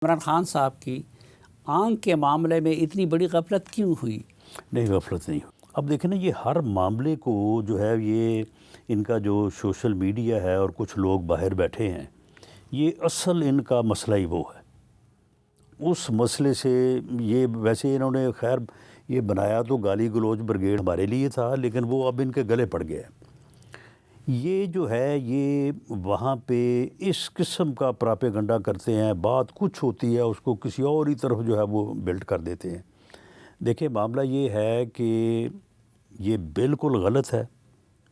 عمران خان صاحب کی آنکھ کے معاملے میں اتنی بڑی غفلت کیوں ہوئی؟ نہیں، غفلت نہیں ہوئی. اب دیکھیں نا، یہ ہر معاملے کو جو ہے، یہ ان کا جو سوشل میڈیا ہے اور کچھ لوگ باہر بیٹھے ہیں، یہ اصل ان کا مسئلہ ہی وہ ہے. اس مسئلے سے یہ ویسے انہوں نے خیر یہ بنایا تو گالی گلوچ بریگیڈ ہمارے لیے تھا، لیکن وہ اب ان کے گلے پڑ گیا ہے. یہ جو ہے، یہ وہاں پہ اس قسم کا پراپیگنڈا کرتے ہیں، بات کچھ ہوتی ہے اس کو کسی اور ہی طرف جو ہے وہ بلڈ کر دیتے ہیں. دیکھیں، معاملہ یہ ہے کہ یہ بالکل غلط ہے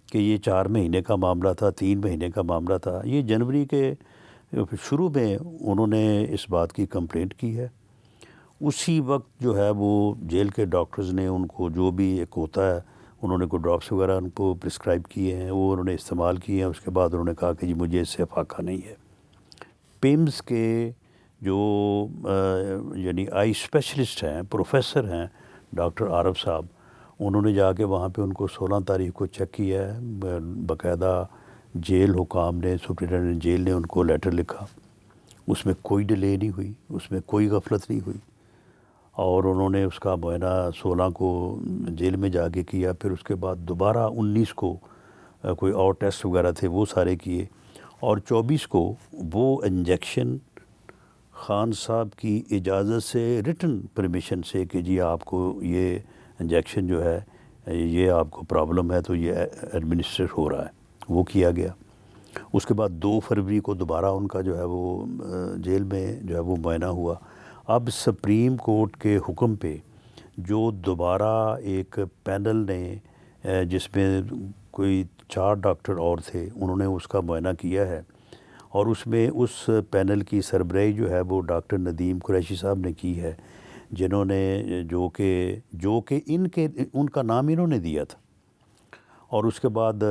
کہ یہ 4 مہینے کا معاملہ تھا، 3 مہینے کا معاملہ تھا. یہ جنوری کے شروع میں انہوں نے اس بات کی کمپلینٹ کی ہے. اسی وقت جو ہے وہ جیل کے ڈاکٹرز نے ان کو جو بھی ایک ہوتا ہے، انہوں نے کوئی ڈراپس وغیرہ ان کو پرسکرائب کیے ہیں، وہ انہوں نے استعمال کیے ہیں. اس کے بعد انہوں نے کہا کہ جی مجھے اس سے فاقہ نہیں ہے. پیمز کے جو یعنی آئی اسپیشلسٹ ہیں، پروفیسر ہیں، ڈاکٹر عارف صاحب، انہوں نے جا کے وہاں پہ ان کو 16 تاریخ کو چیک کیا ہے. باقاعدہ جیل حکام نے، سپرنٹینڈنٹ جیل نے ان کو لیٹر لکھا. اس میں کوئی ڈیلے نہیں ہوئی، اس میں کوئی غفلت نہیں ہوئی، اور انہوں نے اس کا معائنہ 16 کو جیل میں جا کے کیا. پھر اس کے بعد دوبارہ 19 کو کوئی اور ٹیسٹ وغیرہ تھے وہ سارے کیے، اور 24 کو وہ انجیکشن خان صاحب کی اجازت سے، ریٹن پرمیشن سے، کہ جی آپ کو یہ انجیکشن جو ہے یہ آپ کو پرابلم ہے تو یہ ایڈمنسٹر ہو رہا ہے، وہ کیا گیا. اس کے بعد 2 فروری کو دوبارہ ان کا جو ہے وہ جیل میں جو ہے وہ معائنہ ہوا. اب سپریم کورٹ کے حکم پہ جو دوبارہ ایک پینل نے، جس میں کوئی 4 ڈاکٹر اور تھے، انہوں نے اس کا معائنہ کیا ہے، اور اس میں اس پینل کی سربراہی جو ہے وہ ڈاکٹر ندیم قریشی صاحب نے کی ہے، جنہوں نے جو کہ ان کا نام انہوں نے دیا تھا. اور اس کے بعد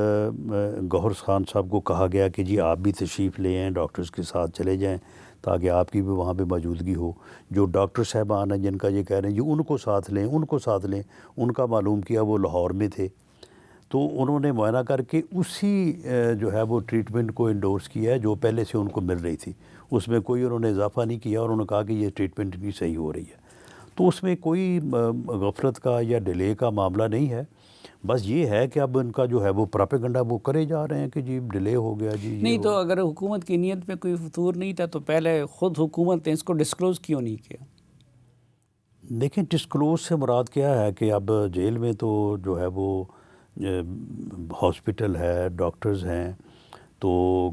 گوہر خان صاحب کو کہا گیا کہ جی آپ بھی تشریف لے آئیں، ڈاکٹرز کے ساتھ چلے جائیں تاکہ آپ کی بھی وہاں پہ موجودگی ہو. جو ڈاکٹر صاحبان ہیں جن کا یہ کہہ رہے ہیں جی ان کو ساتھ لیں، ان کو ساتھ لیں، ان کا معلوم کیا وہ لاہور میں تھے، تو انہوں نے معائنہ کر کے اسی جو ہے وہ ٹریٹمنٹ کو انڈورس کیا ہے جو پہلے سے ان کو مل رہی تھی. اس میں کوئی انہوں نے اضافہ نہیں کیا، اور انہوں نے کہا کہ یہ ٹریٹمنٹ بھی صحیح ہو رہی ہے. تو اس میں کوئی غفلت کا یا ڈیلے کا معاملہ نہیں ہے. بس یہ ہے کہ اب ان کا جو ہے وہ پراپیگنڈا وہ کرے جا رہے ہیں کہ جی ڈیلے ہو گیا، جی یہ نہیں تو اگر حکومت کی نیت میں کوئی فطور نہیں تھا تو پہلے خود حکومت نے اس کو ڈسکلوز کیوں نہیں کیا؟ دیکھیں، ڈسکلوز سے مراد کیا ہے کہ اب جیل میں تو جو ہے وہ ہاسپٹل ہے، ڈاکٹرز ہیں، تو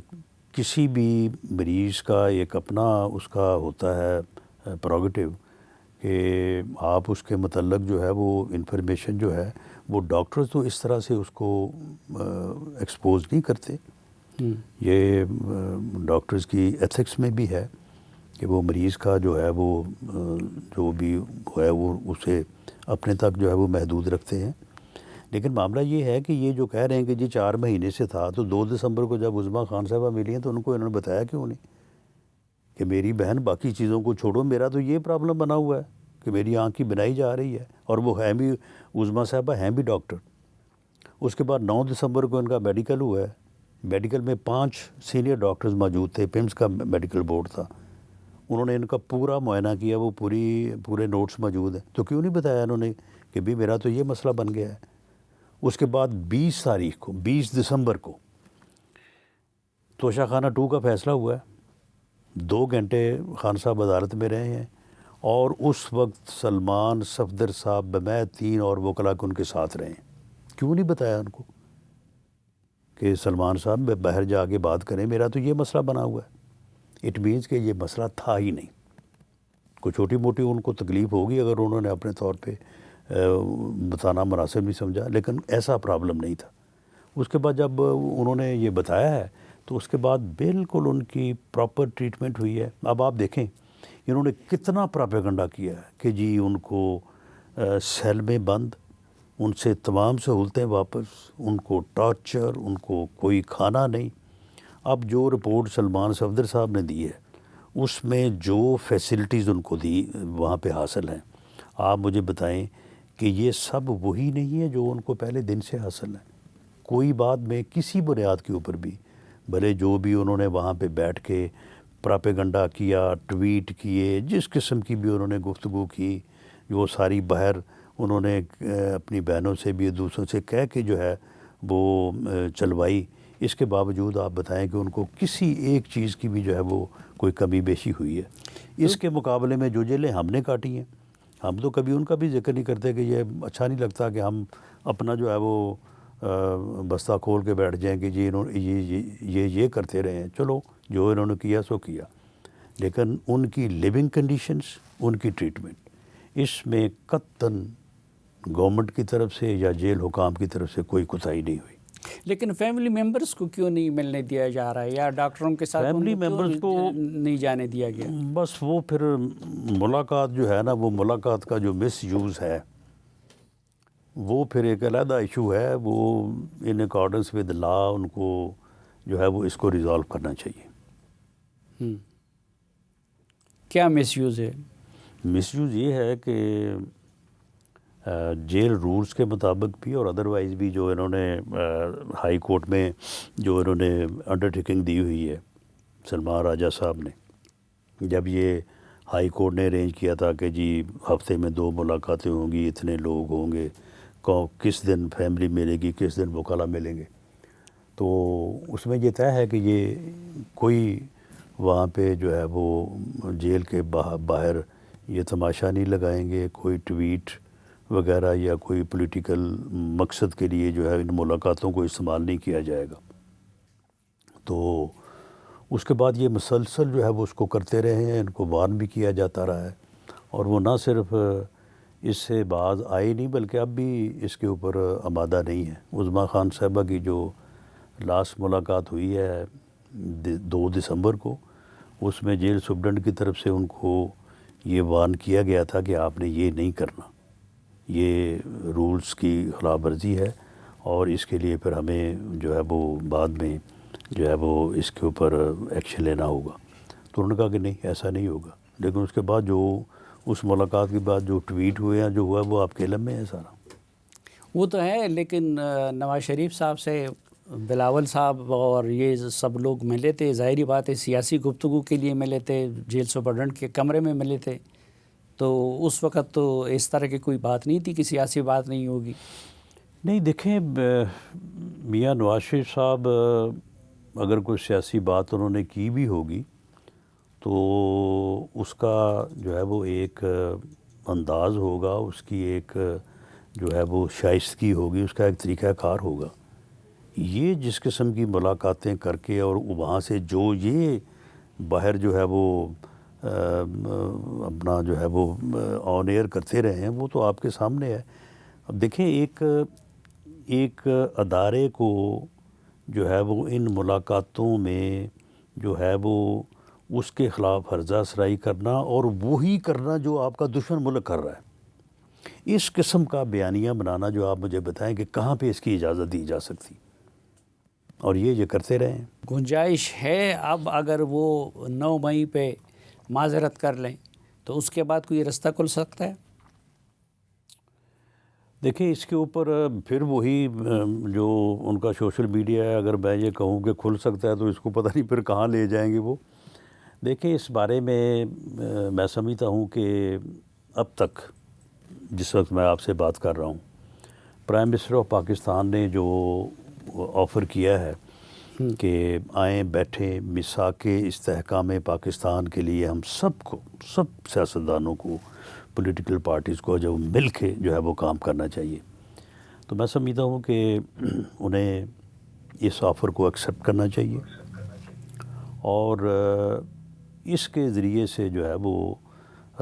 کسی بھی مریض کا ایک اپنا اس کا ہوتا ہے پروگیٹو کہ آپ اس کے متعلق جو ہے وہ انفارمیشن جو ہے وہ ڈاکٹرز تو اس طرح سے اس کو ایکسپوز نہیں کرتے. یہ ڈاکٹرز کی ایتھکس میں بھی ہے کہ وہ مریض کا جو ہے وہ جو بھی ہے وہ اسے اپنے تک جو ہے وہ محدود رکھتے ہیں. لیکن معاملہ یہ ہے کہ یہ جو کہہ رہے ہیں کہ جی 4 مہینے سے تھا، تو 2 دسمبر کو جب عظمیٰ خان صاحبہ ملی ہیں تو ان کو انہوں نے بتایا کیوں نہیں کہ میری بہن باقی چیزوں کو چھوڑو، میرا تو یہ پرابلم بنا ہوا ہے کہ میری آنکھ کی بنائی جا رہی ہے، اور وہ ہیں بھی عظمیٰ صاحبہ ہیں بھی ڈاکٹر. اس کے بعد 9 دسمبر کو ان کا میڈیکل ہوا ہے. میڈیکل میں 5 سینئر ڈاکٹرز موجود تھے، پیمز کا میڈیکل بورڈ تھا. انہوں نے ان کا پورا معائنہ کیا، وہ پورے نوٹس موجود ہیں. تو کیوں نہیں بتایا انہوں نے کہ بھی میرا تو یہ مسئلہ بن گیا ہے. اس کے بعد 20 دسمبر کو توشہ خانہ 2 کا فیصلہ ہوا ہے. 2 گھنٹے خان صاحب عدالت میں رہے ہیں، اور اس وقت سلمان صفدر صاحب بمیت 3 اور وکلاء ان کے ساتھ رہے ہیں. کیوں نہیں بتایا ان کو کہ سلمان صاحب باہر جا کے بات کریں، میرا تو یہ مسئلہ بنا ہوا ہے. اٹ مینس کہ یہ مسئلہ تھا ہی نہیں. کوئی چھوٹی موٹی ان کو تکلیف ہوگی اگر انہوں نے اپنے طور پہ بتانا مناسب نہیں سمجھا، لیکن ایسا پرابلم نہیں تھا. اس کے بعد جب انہوں نے یہ بتایا ہے تو اس کے بعد بالکل ان کی پراپر ٹریٹمنٹ ہوئی ہے. اب آپ دیکھیں انہوں نے کتنا پراپیگنڈا کیا ہے کہ جی ان کو سیل میں بند، ان سے تمام سہولتیں واپس، ان کو ٹارچر، ان کو کوئی کھانا نہیں. اب جو رپورٹ سلمان صفدر صاحب نے دی ہے اس میں جو فیسلٹیز ان کو دی وہاں پہ حاصل ہیں، آپ مجھے بتائیں کہ یہ سب وہی نہیں ہے جو ان کو پہلے دن سے حاصل ہے. کوئی بات میں کسی بنیاد کے اوپر بھی، بھلے جو بھی انہوں نے وہاں پہ بیٹھ کے پراپیگنڈا کیا، ٹویٹ کیے، جس قسم کی بھی انہوں نے گفتگو کی، وہ ساری باہر انہوں نے اپنی بہنوں سے بھی دوسروں سے کہہ کے جو ہے وہ چلوائی. اس کے باوجود آپ بتائیں کہ ان کو کسی ایک چیز کی بھی جو ہے وہ کوئی کمی بیشی ہوئی ہے. اس کے مقابلے میں جو جیلیں ہم نے کاٹی ہیں، ہم تو کبھی ان کا بھی ذکر نہیں کرتے کہ یہ اچھا نہیں لگتا کہ ہم اپنا جو ہے وہ بستہ کھول کے بیٹھ جائیں کہ جی انہوں یہ کرتے رہے ہیں. چلو جو انہوں نے کیا سو کیا، لیکن ان کی لیونگ کنڈیشنز، ان کی ٹریٹمنٹ، اس میں قطعاً گورنمنٹ کی طرف سے یا جیل حکام کی طرف سے کوئی کوتاہی نہیں ہوئی. لیکن فیملی ممبرز کو کیوں نہیں ملنے دیا جا رہا ہے، یا ڈاکٹروں کے ساتھ فیملی ان کو ممبرز کو کیوں نہیں جانے دیا گیا؟ بس وہ پھر ملاقات جو ہے نا، وہ ملاقات کا جو مس یوز ہے وہ پھر ایک علیحدہ ایشو ہے. وہ ان اکارڈنس ود لا ان کو جو ہے وہ اس کو ریزالو کرنا چاہیے. کیا مس یوز ہے؟ مس یوز یہ ہے کہ جیل رولز کے مطابق بھی اور ادروائز بھی جو انہوں نے ہائی کورٹ میں جو انہوں نے انڈرٹیکنگ دی ہوئی ہے سلمان راجہ صاحب نے، جب یہ ہائی کورٹ نے ارینج کیا تھا کہ جی ہفتے میں 2 ملاقاتیں ہوں گی، اتنے لوگ ہوں گے، کس دن فیملی ملے گی، کس دن وکلاء ملیں گے، تو اس میں یہ طے ہے کہ یہ کوئی وہاں پہ جو ہے وہ جیل کے باہر یہ تماشا نہیں لگائیں گے، کوئی ٹویٹ وغیرہ یا کوئی پولیٹیکل مقصد کے لیے جو ہے ان ملاقاتوں کو استعمال نہیں کیا جائے گا. تو اس کے بعد یہ مسلسل جو ہے وہ اس کو کرتے رہے ہیں، ان کو وارن بھی کیا جاتا رہا ہے، اور وہ نہ صرف اس سے باز آئے نہیں بلکہ اب بھی اس کے اوپر آمادہ نہیں ہے. عظمیٰ خان صاحبہ کی جو لاسٹ ملاقات ہوئی ہے 2 دسمبر کو، اس میں جیل سپرڈنٹ کی طرف سے ان کو یہ وارن کیا گیا تھا کہ آپ نے یہ نہیں کرنا، یہ رولز کی خلاف ورزی ہے اور اس کے لیے پھر ہمیں جو ہے وہ بعد میں جو ہے وہ اس کے اوپر ایکشن لینا ہوگا. تو انہوں نے کہا کہ نہیں، ایسا نہیں ہوگا. لیکن اس کے بعد جو اس ملاقات کے بعد جو ٹویٹ ہوئے ہیں، جو ہوا وہ آپ کے علم میں ہے سارا. وہ تو ہے، لیکن نواز شریف صاحب سے بلاول صاحب اور یہ سب لوگ ملے تھے، ظاہری بات ہے سیاسی گفتگو کے لیے ملے تھے، جیل سپرڈنٹ کے کمرے میں ملے تھے، تو اس وقت تو اس طرح کی کوئی بات نہیں تھی کہ سیاسی بات نہیں ہوگی. نہیں دیکھیں، میاں نواز شریف صاحب اگر کوئی سیاسی بات انہوں نے کی بھی ہوگی تو اس کا جو ہے وہ ایک انداز ہوگا، اس کی ایک جو ہے وہ شائستگی ہوگی، اس کا ایک طریقہ کار ہوگا. یہ جس قسم کی ملاقاتیں کر کے اور وہاں سے جو یہ باہر جو ہے وہ اپنا جو ہے وہ آن ایئر کرتے رہے ہیں، وہ تو آپ کے سامنے ہے. اب دیکھیں ایک ادارے کو جو ہے وہ ان ملاقاتوں میں جو ہے وہ اس کے خلاف ہرزہ سرائی کرنا اور وہی کرنا جو آپ کا دشمن ملک کر رہا ہے، اس قسم کا بیانیہ بنانا، جو آپ مجھے بتائیں کہ کہاں پہ اس کی اجازت دی جا سکتی، اور یہ کرتے رہے ہیں. گنجائش ہے اب اگر وہ 9 مئی پہ معذرت کر لیں تو اس کے بعد کوئی رستہ کھل سکتا ہے؟ دیکھیں اس کے اوپر پھر وہی جو ان کا سوشل میڈیا ہے، اگر میں یہ کہوں کہ کھل سکتا ہے تو اس کو پتہ نہیں پھر کہاں لے جائیں گے وہ. دیکھیں اس بارے میں میں سمجھتا ہوں کہ اب تک جس وقت میں آپ سے بات کر رہا ہوں، پرائم منسٹر آف پاکستان نے جو آفر کیا ہے کہ آئیں بیٹھیں میثاق استحکام پاکستان کے لیے ہم سب سیاستدانوں کو، پولیٹیکل پارٹیز کو جو مل کے جو ہے وہ کام کرنا چاہیے. تو میں سمجھتا ہوں کہ انہیں اس آفر کو ایکسیپٹ کرنا چاہیے اور اس کے ذریعے سے جو ہے وہ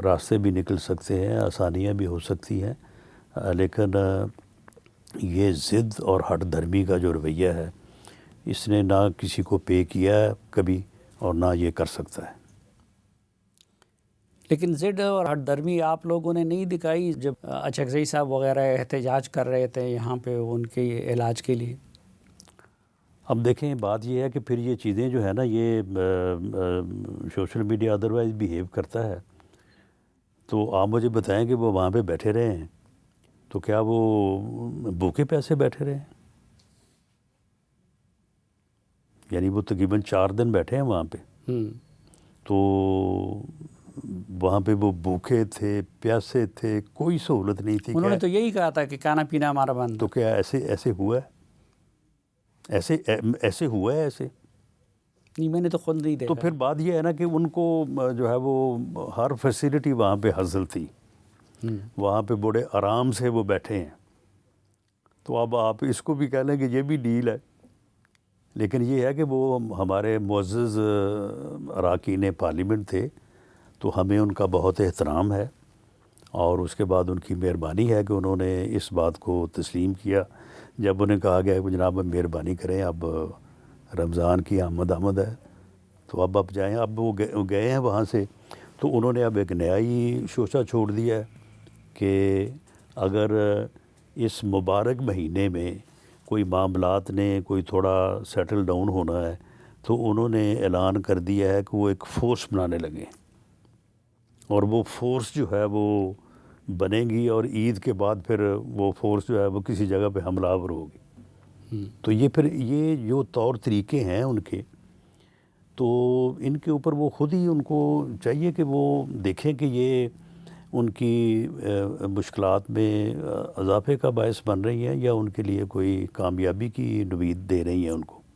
راستے بھی نکل سکتے ہیں، آسانیاں بھی ہو سکتی ہیں. لیکن یہ ضد اور ہٹ دھرمی کا جو رویہ ہے، اس نے نہ کسی کو پے کیا ہے کبھی اور نہ یہ کر سکتا ہے. لیکن ضد اور ہٹ درمی آپ لوگوں نے نہیں دکھائی جب اچکزئی صاحب وغیرہ احتجاج کر رہے تھے یہاں پہ ان کے علاج کے لیے. اب دیکھیں بات یہ ہے کہ پھر یہ چیزیں جو ہے نا، یہ سوشل میڈیا ادروائز بیہیو کرتا ہے. تو آپ مجھے بتائیں کہ وہ وہاں پہ بیٹھے رہے ہیں تو کیا وہ بھوکے پیسے بیٹھے رہے ہیں؟ یعنی وہ تقریباً 4 دن بیٹھے ہیں وہاں پہ. تو وہاں پہ وہ بھوکے تھے، پیاسے تھے، کوئی سہولت نہیں تھی. انہوں نے تو یہی کہا تھا کہ کھانا پینا ہمارا بند. تو کیا ایسے ہوا ہے؟ ایسے ہوا ہے ایسے؟ نہیں، میں نے تو خود نہیں دیکھا. تو پھر بات یہ ہے نا کہ ان کو جو ہے وہ ہر فیسلٹی وہاں پہ حاصل تھی. وہاں پہ بڑے آرام سے وہ بیٹھے ہیں. تو اب آپ اس کو بھی کہہ لیں کہ یہ بھی ڈیل ہے. لیکن یہ ہے کہ وہ ہمارے معزز اراکین پارلیمنٹ تھے، تو ہمیں ان کا بہت احترام ہے، اور اس کے بعد ان کی مہربانی ہے کہ انہوں نے اس بات کو تسلیم کیا. جب انہیں کہا گیا کہ جناب اب مہربانی کریں، اب رمضان کی آمد ہے، تو اب جائیں. اب وہ گئے ہیں وہاں سے. تو انہوں نے اب ایک نیا ہی شوشہ چھوڑ دیا ہے کہ اگر اس مبارک مہینے میں کوئی معاملات نے کوئی تھوڑا سیٹل ڈاؤن ہونا ہے، تو انہوں نے اعلان کر دیا ہے کہ وہ ایک فورس بنانے لگے، اور وہ فورس جو ہے وہ بنے گی، اور عید کے بعد پھر وہ فورس جو ہے وہ کسی جگہ پہ حملہ آور ہوگی. تو یہ جو طور طریقے ہیں ان کے، تو ان کے اوپر وہ خود ہی ان کو چاہیے کہ وہ دیکھیں کہ یہ ان کی مشکلات میں اضافے کا باعث بن رہی ہیں، یا ان کے لیے کوئی کامیابی کی نوید دے رہی ہیں ان کو.